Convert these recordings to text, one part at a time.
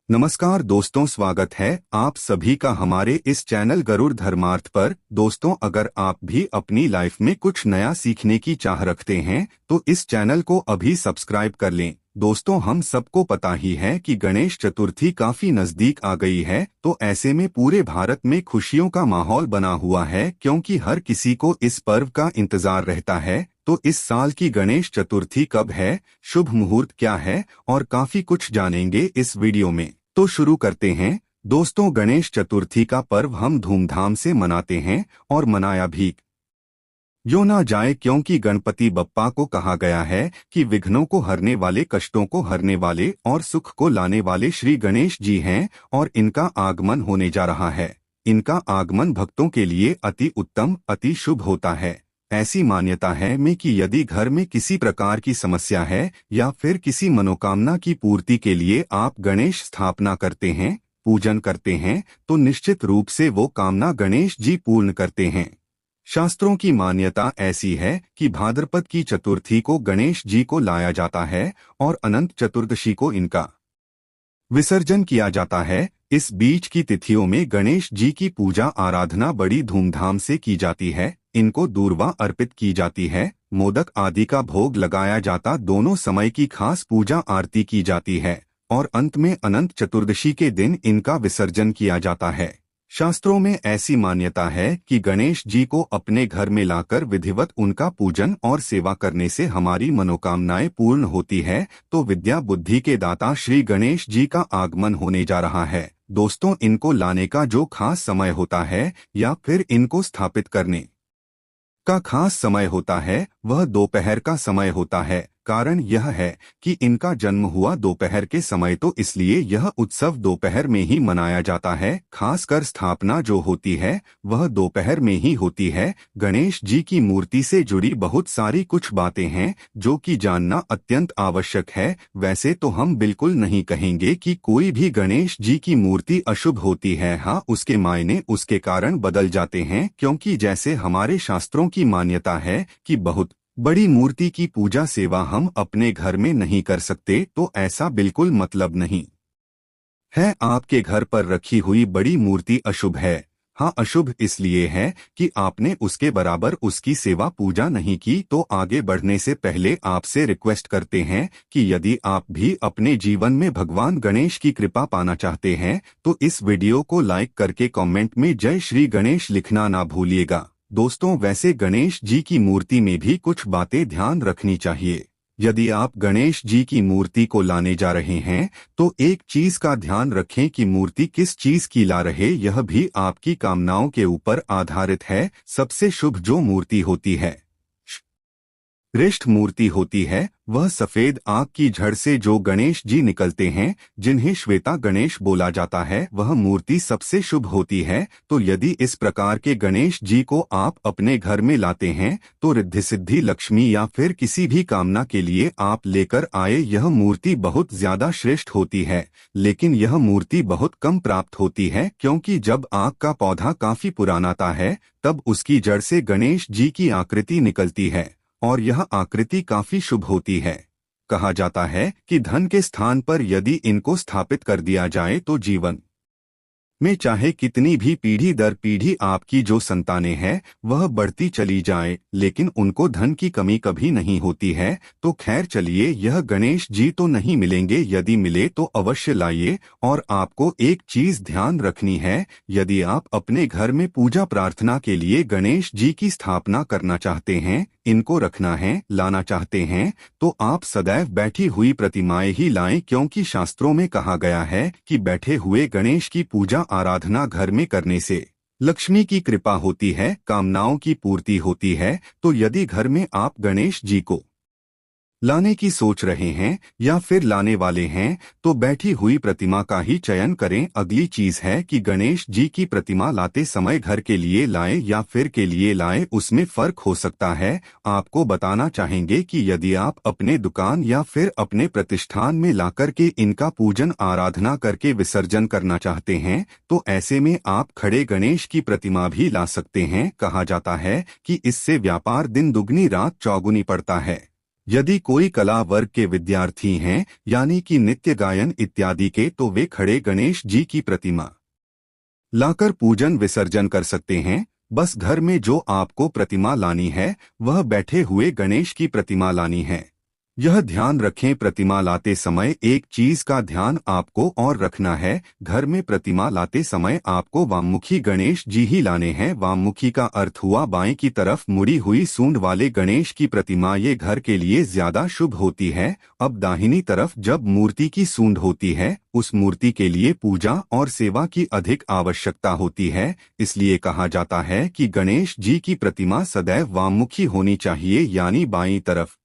नमस्कार दोस्तों, स्वागत है आप सभी का हमारे इस चैनल गरुड़ धर्मार्थ पर। दोस्तों, अगर आप भी अपनी लाइफ में कुछ नया सीखने की चाह रखते हैं तो इस चैनल को अभी सब्सक्राइब कर लें। दोस्तों, हम सबको पता ही है कि गणेश चतुर्थी काफी नजदीक आ गई है, तो ऐसे में पूरे भारत में खुशियों का माहौल बना हुआ है, क्योंकि हर किसी को इस पर्व का इंतजार रहता है। तो इस साल की गणेश चतुर्थी कब है, शुभ मुहूर्त क्या है, और काफी कुछ जानेंगे इस वीडियो में। तो शुरू करते हैं। दोस्तों, गणेश चतुर्थी का पर्व हम धूमधाम से मनाते हैं और मनाया भी यो ना जाए, क्योंकि गणपति बप्पा को कहा गया है कि विघ्नों को हरने वाले, कष्टों को हरने वाले और सुख को लाने वाले श्री गणेश जी हैं और इनका आगमन होने जा रहा है। इनका आगमन भक्तों के लिए अति उत्तम, अति शुभ होता है। ऐसी मान्यता है में कि यदि घर में किसी प्रकार की समस्या है या फिर किसी मनोकामना की पूर्ति के लिए आप गणेश स्थापना करते हैं, पूजन करते हैं, तो निश्चित रूप से वो कामना गणेश जी पूर्ण करते हैं। शास्त्रों की मान्यता ऐसी है कि भाद्रपद की चतुर्थी को गणेश जी को लाया जाता है और अनंत चतुर्दशी को इनका विसर्जन किया जाता है। इस बीच की तिथियों में गणेश जी की पूजा आराधना बड़ी धूमधाम से की जाती है। इनको दूर्वा अर्पित की जाती है, मोदक आदि का भोग लगाया जाता, दोनों समय की खास पूजा आरती की जाती है और अंत में अनंत चतुर्दशी के दिन इनका विसर्जन किया जाता है। शास्त्रों में ऐसी मान्यता है कि गणेश जी को अपने घर में लाकर विधिवत उनका पूजन और सेवा करने से हमारी मनोकामनाएं पूर्ण होती है। तो विद्या बुद्धि के दाता श्री गणेश जी का आगमन होने जा रहा है। दोस्तों, इनको लाने का जो खास समय होता है या फिर इनको स्थापित करने का खास समय होता है, वह दोपहर का समय होता है। कारण यह है कि इनका जन्म हुआ दोपहर के समय, तो इसलिए यह उत्सव दोपहर में ही मनाया जाता है। खासकर स्थापना जो होती है वह दोपहर में ही होती है। गणेश जी की मूर्ति से जुड़ी बहुत सारी कुछ बातें हैं जो कि जानना अत्यंत आवश्यक है। वैसे तो हम बिल्कुल नहीं कहेंगे कि कोई भी गणेश जी की मूर्ति अशुभ होती है। हाँ, उसके मायने, उसके कारण बदल जाते हैं, क्योंकि जैसे हमारे शास्त्रों की मान्यता है कि बहुत बड़ी मूर्ति की पूजा सेवा हम अपने घर में नहीं कर सकते, तो ऐसा बिल्कुल मतलब नहीं है आपके घर पर रखी हुई बड़ी मूर्ति अशुभ है। हाँ, अशुभ इसलिए है कि आपने उसके बराबर उसकी सेवा पूजा नहीं की। तो आगे बढ़ने से पहले आपसे रिक्वेस्ट करते हैं कि यदि आप भी अपने जीवन में भगवान गणेश की कृपा पाना चाहते हैं तो इस वीडियो को लाइक करके कमेंट में जय श्री गणेश लिखना ना भूलिएगा। दोस्तों, वैसे गणेश जी की मूर्ति में भी कुछ बातें ध्यान रखनी चाहिए। यदि आप गणेश जी की मूर्ति को लाने जा रहे हैं तो एक चीज का ध्यान रखें कि मूर्ति किस चीज की ला रहे, यह भी आपकी कामनाओं के ऊपर आधारित है। सबसे शुभ जो मूर्ति होती है, श्रेष्ठ मूर्ति होती है, वह सफेद आग की झड़ से जो गणेश जी निकलते हैं, जिन्हें श्वेता गणेश बोला जाता है, वह मूर्ति सबसे शुभ होती है। तो यदि इस प्रकार के गणेश जी को आप अपने घर में लाते हैं तो रिद्धि सिद्धि, लक्ष्मी या फिर किसी भी कामना के लिए आप लेकर आए, यह मूर्ति बहुत ज्यादा श्रेष्ठ होती है। लेकिन यह मूर्ति बहुत कम प्राप्त होती है, क्योंकि जब आग का पौधा काफी पुरानाता है तब उसकी जड़ से गणेश जी की आकृति निकलती है और यह आकृति काफी शुभ होती है। कहा जाता है कि धन के स्थान पर यदि इनको स्थापित कर दिया जाए तो जीवन में चाहे कितनी भी पीढ़ी दर पीढ़ी आपकी जो संतानें हैं वह बढ़ती चली जाए, लेकिन उनको धन की कमी कभी नहीं होती है। तो खैर चलिए, यह गणेश जी तो नहीं मिलेंगे, यदि मिले तो अवश्य लाइए। और आपको एक चीज ध्यान रखनी है, यदि आप अपने घर में पूजा प्रार्थना के लिए गणेश जी की स्थापना करना चाहते हैं, इनको रखना है, लाना चाहते हैं, तो आप सदैव बैठी हुई प्रतिमाएं ही लाएं, क्योंकि शास्त्रों में कहा गया है कि बैठे हुए गणेश की पूजा आराधना घर में करने से लक्ष्मी की कृपा होती है, कामनाओं की पूर्ति होती है। तो यदि घर में आप गणेश जी को लाने की सोच रहे हैं या फिर लाने वाले हैं तो बैठी हुई प्रतिमा का ही चयन करें। अगली चीज है कि गणेश जी की प्रतिमा लाते समय घर के लिए लाएं या फिर के लिए लाएं, उसमें फर्क हो सकता है। आपको बताना चाहेंगे कि यदि आप अपने दुकान या फिर अपने प्रतिष्ठान में लाकर के इनका पूजन आराधना करके विसर्जन करना चाहते हैं तो ऐसे में आप खड़े गणेश की प्रतिमा भी ला सकते हैं। कहा जाता है कि इससे व्यापार दिन दुगनी रात चौगुनी पड़ता है। यदि कोई कला वर्ग के विद्यार्थी हैं यानी कि नृत्य गायन इत्यादि के, तो वे खड़े गणेश जी की प्रतिमा लाकर पूजन विसर्जन कर सकते हैं। बस घर में जो आपको प्रतिमा लानी है वह बैठे हुए गणेश की प्रतिमा लानी है। यह ध्यान रखें, प्रतिमा लाते समय एक चीज का ध्यान आपको और रखना है, घर में प्रतिमा लाते समय आपको वाममुखी गणेश जी ही लाने हैं। वाममुखी का अर्थ हुआ बाएं की तरफ मुड़ी हुई सूंड वाले गणेश की प्रतिमा, ये घर के लिए ज्यादा शुभ होती है। अब दाहिनी तरफ जब मूर्ति की सूंड होती है, उस मूर्ति के लिए पूजा और सेवा की अधिक आवश्यकता होती है। इसलिए कहा जाता है कि गणेश जी की प्रतिमा सदैव वाममुखी होनी चाहिए, यानी बाईं तरफ।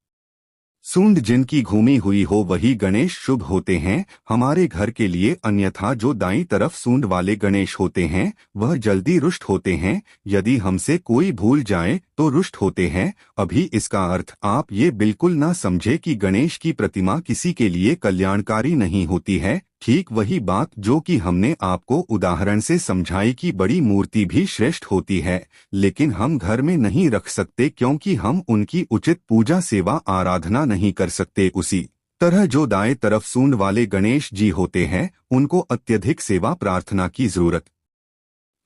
सूंड जिनकी घूमी हुई हो वही गणेश शुभ होते हैं हमारे घर के लिए, अन्यथा जो दाईं तरफ सूंड वाले गणेश होते हैं वह जल्दी रुष्ट होते हैं। यदि हमसे कोई भूल जाए तो रुष्ट होते हैं। अभी इसका अर्थ आप ये बिल्कुल ना समझे कि गणेश की प्रतिमा किसी के लिए कल्याणकारी नहीं होती है। ठीक वही बात जो कि हमने आपको उदाहरण से समझाई कि बड़ी मूर्ति भी श्रेष्ठ होती है, लेकिन हम घर में नहीं रख सकते क्योंकि हम उनकी उचित पूजा सेवा आराधना नहीं कर सकते। उसी तरह जो दाएं तरफ सूंड वाले गणेश जी होते हैं उनको अत्यधिक सेवा प्रार्थना की जरूरत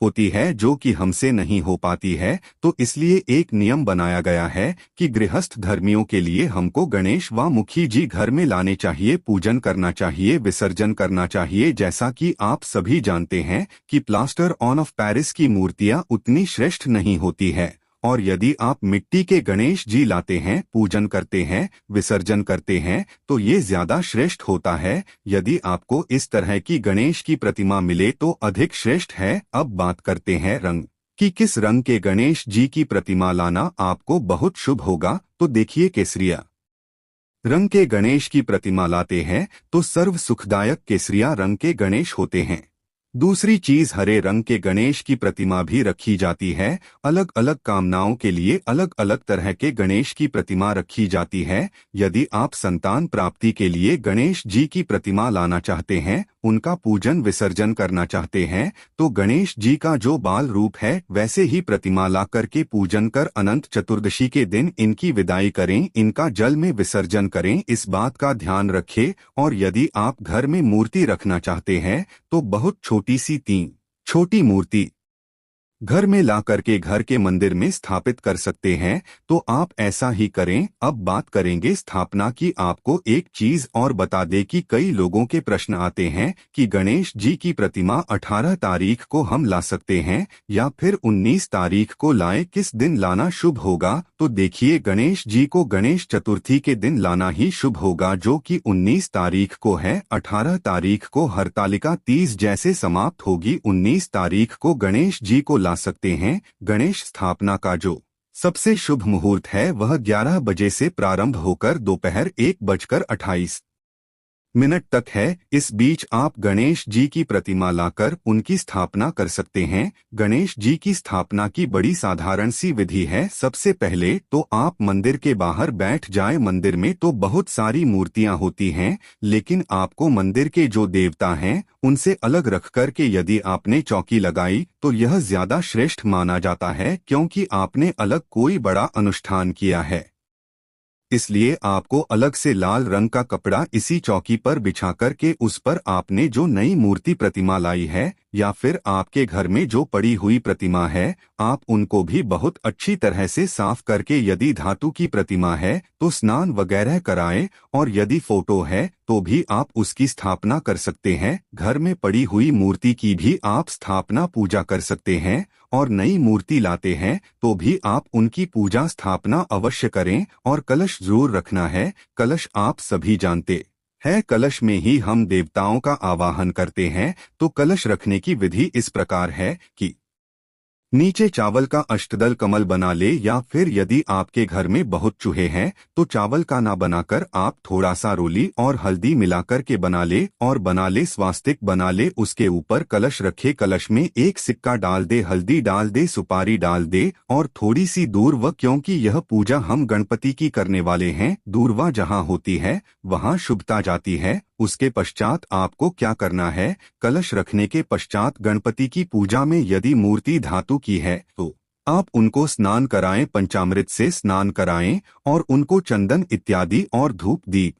होती है, जो कि हमसे नहीं हो पाती है। तो इसलिए एक नियम बनाया गया है कि गृहस्थ धर्मियों के लिए हमको गणेश व मुखी जी घर में लाने चाहिए, पूजन करना चाहिए, विसर्जन करना चाहिए। जैसा कि आप सभी जानते हैं कि प्लास्टर ऑफ पेरिस की मूर्तियां उतनी श्रेष्ठ नहीं होती है, और यदि आप मिट्टी के गणेश जी लाते हैं, पूजन करते हैं, विसर्जन करते हैं, तो ये ज्यादा श्रेष्ठ होता है। यदि आपको इस तरह की गणेश की प्रतिमा मिले तो अधिक श्रेष्ठ है। अब बात करते हैं रंग कि किस रंग के गणेश जी की प्रतिमा लाना आपको बहुत शुभ होगा। तो देखिए, केसरिया रंग के गणेश की प्रतिमा लाते हैं तो सर्व सुखदायक केसरिया रंग के गणेश होते हैं। दूसरी चीज, हरे रंग के गणेश की प्रतिमा भी रखी जाती है। अलग अलग कामनाओं के लिए अलग अलग तरह के गणेश की प्रतिमा रखी जाती है। यदि आप संतान प्राप्ति के लिए गणेश जी की प्रतिमा लाना चाहते हैं, उनका पूजन विसर्जन करना चाहते हैं, तो गणेश जी का जो बाल रूप है वैसे ही प्रतिमा ला करके पूजन कर अनंत चतुर्दशी के दिन इनकी विदाई करें, इनका जल में विसर्जन करें। इस बात का ध्यान रखें। और यदि आप घर में मूर्ति रखना चाहते हैं तो बहुत छोटी सी 3 छोटी मूर्ति घर में ला करके घर के मंदिर में स्थापित कर सकते हैं, तो आप ऐसा ही करें। अब बात करेंगे स्थापना की। आपको एक चीज और बता दें कि कई लोगों के प्रश्न आते हैं कि गणेश जी की प्रतिमा 18 तारीख को हम ला सकते हैं या फिर 19 तारीख को लाएं, किस दिन लाना शुभ होगा? तो देखिए, गणेश जी को गणेश चतुर्थी के दिन लाना ही शुभ होगा, जो कि 19 तारीख को है। 18 तारीख को हरतालिका तीज जैसे समाप्त होगी। 19 तारीख को गणेश जी को ला सकते हैं। गणेश स्थापना का जो सबसे शुभ मुहूर्त है वह 11 बजे से प्रारंभ होकर दोपहर 1:28 तक है। इस बीच आप गणेश जी की प्रतिमा लाकर उनकी स्थापना कर सकते हैं। गणेश जी की स्थापना की बड़ी साधारण सी विधि है। सबसे पहले तो आप मंदिर के बाहर बैठ जाएं। मंदिर में तो बहुत सारी मूर्तियां होती हैं, लेकिन आपको मंदिर के जो देवता हैं उनसे अलग रख कर के यदि आपने चौकी लगाई तो यह ज्यादा श्रेष्ठ माना जाता है, क्योंकि आपने अलग कोई बड़ा अनुष्ठान किया है। इसलिए आपको अलग से लाल रंग का कपड़ा इसी चौकी पर बिछा कर के उस पर आपने जो नई मूर्ति प्रतिमा लाई है या फिर आपके घर में जो पड़ी हुई प्रतिमा है, आप उनको भी बहुत अच्छी तरह से साफ करके, यदि धातु की प्रतिमा है तो स्नान वगैरह कराएं, और यदि फोटो है तो भी आप उसकी स्थापना कर सकते हैं। घर में पड़ी हुई मूर्ति की भी आप स्थापना पूजा कर सकते हैं, और नई मूर्ति लाते हैं तो भी आप उनकी पूजा स्थापना अवश्य करें। और कलश जरूर रखना है। कलश आप सभी जानते है, कलश में ही हम देवताओं का आवाहन करते हैं। तो कलश रखने की विधि इस प्रकार है कि नीचे चावल का अष्टदल कमल बना ले, या फिर यदि आपके घर में बहुत चूहे हैं तो चावल का ना बनाकर आप थोड़ा सा रोली और हल्दी मिलाकर के बना ले, और बना ले स्वास्तिक बना ले। उसके ऊपर कलश रखे, कलश में एक सिक्का डाल दे, हल्दी डाल दे, सुपारी डाल दे, और थोड़ी सी दूर्वा, क्योंकि यह पूजा हम गणपति की करने वाले हैं। दूर्वा जहाँ होती है वहाँ शुभता जाती है। उसके पश्चात आपको क्या करना है? कलश रखने के पश्चात गणपति की पूजा में यदि मूर्ति धातु की है तो आप उनको स्नान कराएं, पंचामृत से स्नान कराएं और उनको चंदन इत्यादि और धूप दीप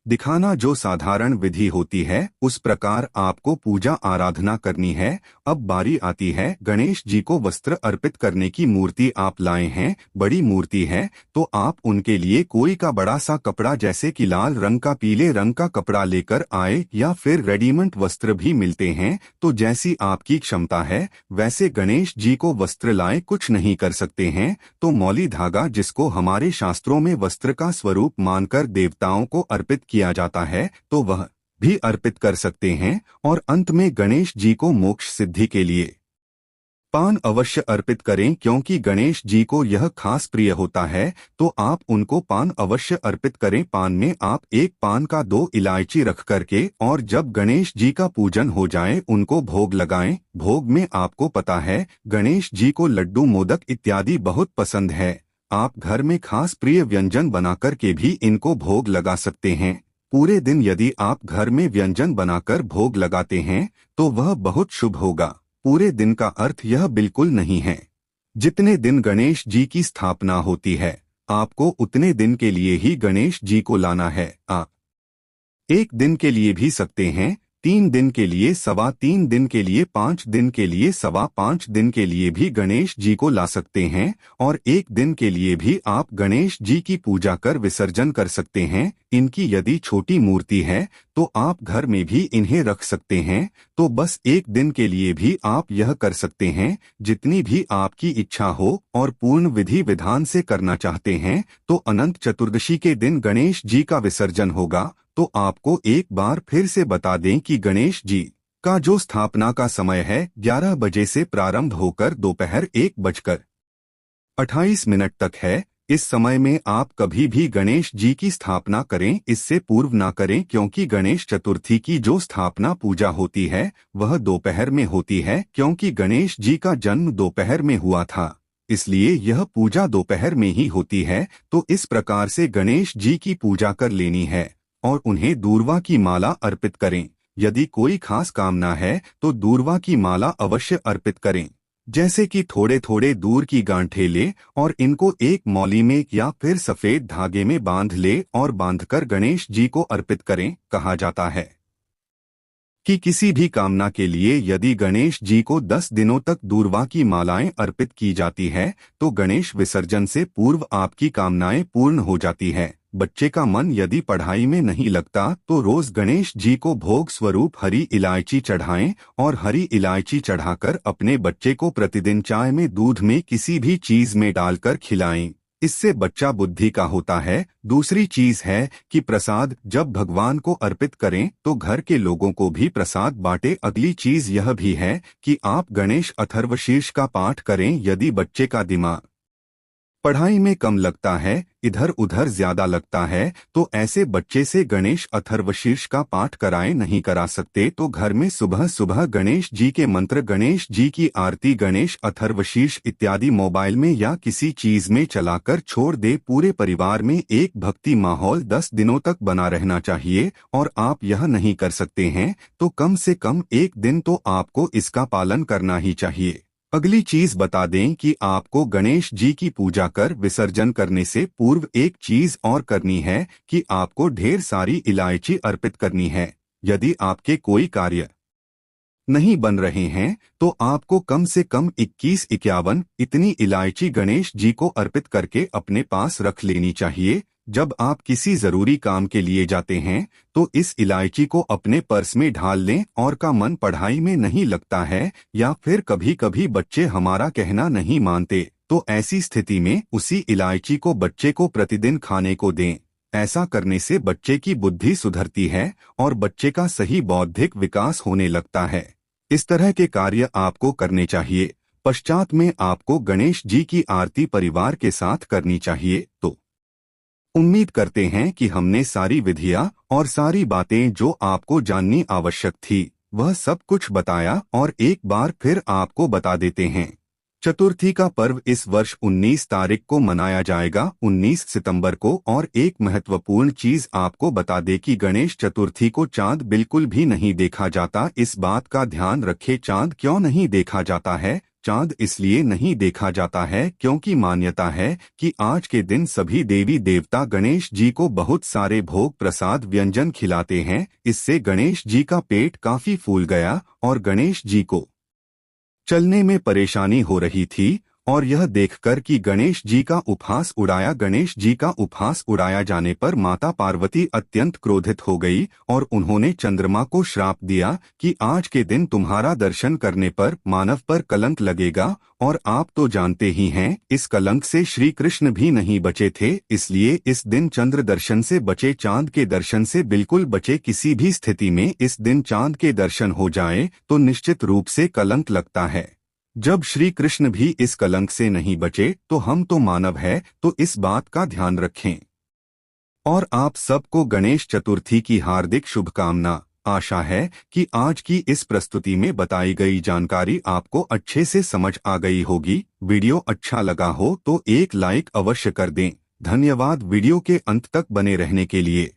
दिखाना जो साधारण विधि होती है उस प्रकार आपको पूजा आराधना करनी है। अब बारी आती है गणेश जी को वस्त्र अर्पित करने की। मूर्ति आप लाए हैं, बड़ी मूर्ति है, तो आप उनके लिए कोई का बड़ा सा कपड़ा जैसे कि लाल रंग का, पीले रंग का कपड़ा लेकर आए, या फिर रेडीमेड वस्त्र भी मिलते हैं, तो जैसी आपकी क्षमता है वैसे गणेश जी को वस्त्र लाए। कुछ नहीं कर सकते हैं तो मौली धागा, जिसको हमारे शास्त्रों में वस्त्र का स्वरूप मानकर देवताओं को अर्पित किया जाता है, तो वह भी अर्पित कर सकते हैं। और अंत में गणेश जी को मोक्ष सिद्धि के लिए पान अवश्य अर्पित करें, क्योंकि गणेश जी को यह खास प्रिय होता है, तो आप उनको पान अवश्य अर्पित करें। पान में आप एक पान का 2 इलायची रख करके और जब गणेश जी का पूजन हो जाए उनको भोग लगाएं। भोग में आपको पता है गणेश जी को लड्डू, मोदक इत्यादि बहुत पसंद है। आप घर में खास प्रिय व्यंजन बनाकर के भी इनको भोग लगा सकते हैं। पूरे दिन यदि आप घर में व्यंजन बनाकर भोग लगाते हैं तो वह बहुत शुभ होगा। पूरे दिन का अर्थ यह बिल्कुल नहीं है। जितने दिन गणेश जी की स्थापना होती है आपको उतने दिन के लिए ही गणेश जी को लाना है। आप 1 दिन के लिए भी सकते हैं, 3 दिन के लिए, 3.25 दिन के लिए, 5 दिन के लिए, 5.25 दिन के लिए भी गणेश जी को ला सकते हैं, और 1 दिन के लिए भी आप गणेश जी की पूजा कर विसर्जन कर सकते हैं। इनकी यदि छोटी मूर्ति है तो आप घर में भी इन्हें रख सकते हैं, तो बस 1 दिन के लिए भी आप यह कर सकते हैं। जितनी भी आपकी इच्छा हो और पूर्ण विधि विधान से करना चाहते हैं तो अनंत चतुर्दशी के दिन गणेश जी का विसर्जन होगा। तो आपको एक बार फिर से बता दें कि गणेश जी का जो स्थापना का समय है 11 बजे से प्रारंभ होकर दोपहर 1:28 तक है। इस समय में आप कभी भी गणेश जी की स्थापना करें, इससे पूर्व ना करें, क्योंकि गणेश चतुर्थी की जो स्थापना पूजा होती है वह दोपहर में होती है, क्योंकि गणेश जी का जन्म दोपहर में हुआ था, इसलिए यह पूजा दोपहर में ही होती है। तो इस प्रकार से गणेश जी की पूजा कर लेनी है और उन्हें दूर्वा की माला अर्पित करें। यदि कोई खास कामना है तो दूर्वा की माला अवश्य अर्पित करें, जैसे कि थोड़े थोड़े दूर की गांठें ले और इनको एक मौली में या फिर सफेद धागे में बांध ले और बांधकर गणेश जी को अर्पित करें। कहा जाता है कि किसी भी कामना के लिए यदि गणेश जी को 10 दिनों तक दूर्वा की मालाएं अर्पित की जाती है तो गणेश विसर्जन से पूर्व आपकी कामनाएं पूर्ण हो जाती है। बच्चे का मन यदि पढ़ाई में नहीं लगता तो रोज गणेश जी को भोग स्वरूप हरी इलायची चढ़ाएं और हरी इलायची चढ़ाकर अपने बच्चे को प्रतिदिन चाय में, दूध में, किसी भी चीज में डालकर खिलाएं। इससे बच्चा बुद्धि का होता है। दूसरी चीज है कि प्रसाद जब भगवान को अर्पित करें तो घर के लोगों को भी प्रसाद बांटे। अगली चीज यह भी है कि आप गणेश अथर्वशीर्ष का पाठ करें। यदि बच्चे का दिमाग पढ़ाई में कम लगता है, इधर उधर ज्यादा लगता है, तो ऐसे बच्चे से गणेश अथर्वशीर्ष का पाठ कराएं। नहीं करा सकते तो घर में सुबह सुबह गणेश जी के मंत्र, गणेश जी की आरती, गणेश अथर्वशीर्ष इत्यादि मोबाइल में या किसी चीज में चलाकर छोड़ दे। पूरे परिवार में एक भक्ति माहौल 10 दिनों तक बना रहना चाहिए, और आप यह नहीं कर सकते हैं तो कम से कम 1 दिन तो आपको इसका पालन करना ही चाहिए। अगली चीज बता दें कि आपको गणेश जी की पूजा कर विसर्जन करने से पूर्व एक चीज और करनी है कि आपको ढेर सारी इलायची अर्पित करनी है। यदि आपके कोई कार्य नहीं बन रहे हैं तो आपको कम से कम 21-51 इतनी इलायची गणेश जी को अर्पित करके अपने पास रख लेनी चाहिए। जब आप किसी जरूरी काम के लिए जाते हैं तो इस इलायची को अपने पर्स में ढाल लें। और का मन पढ़ाई में नहीं लगता है या फिर कभी कभी बच्चे हमारा कहना नहीं मानते, तो ऐसी स्थिति में उसी इलायची को बच्चे को प्रतिदिन खाने को दें। ऐसा करने से बच्चे की बुद्धि सुधरती है और बच्चे का सही बौद्धिक विकास होने लगता है। इस तरह के कार्य आपको करने चाहिए। पश्चात में आपको गणेश जी की आरती परिवार के साथ करनी चाहिए। तो उम्मीद करते हैं कि हमने सारी विधियां और सारी बातें जो आपको जाननी आवश्यक थी वह सब कुछ बताया, और एक बार फिर आपको बता देते हैं। चतुर्थी का पर्व इस वर्ष 19 तारीख को मनाया जाएगा, 19 सितंबर को। और एक महत्वपूर्ण चीज आपको बता दे कि गणेश चतुर्थी को चांद बिल्कुल भी नहीं देखा जाता। इस बात का ध्यान रखें। चांद क्यों नहीं देखा जाता है? चांद इसलिए नहीं देखा जाता है क्योंकि मान्यता है कि आज के दिन सभी देवी देवता गणेश जी को बहुत सारे भोग प्रसाद व्यंजन खिलाते हैं। इससे गणेश जी का पेट काफी फूल गया और गणेश जी को चलने में परेशानी हो रही थी और यह देखकर कि गणेश जी का उपहास उड़ाया जाने पर माता पार्वती अत्यंत क्रोधित हो गई और उन्होंने चंद्रमा को श्राप दिया कि आज के दिन तुम्हारा दर्शन करने पर मानव पर कलंक लगेगा। और आप तो जानते ही हैं इस कलंक से श्री कृष्ण भी नहीं बचे थे, इसलिए इस दिन चंद्र दर्शन से बचे, चांद के दर्शन से बिल्कुल बचे। किसी भी स्थिति में इस दिन चांद के दर्शन हो जाए तो निश्चित रूप से कलंक लगता है। जब श्री कृष्ण भी इस कलंक से नहीं बचे तो हम तो मानव है, तो इस बात का ध्यान रखें। और आप सबको गणेश चतुर्थी की हार्दिक शुभकामना। आशा है कि आज की इस प्रस्तुति में बताई गई जानकारी आपको अच्छे से समझ आ गई होगी। वीडियो अच्छा लगा हो तो एक लाइक अवश्य कर दें। धन्यवाद वीडियो के अंत तक बने रहने के लिए।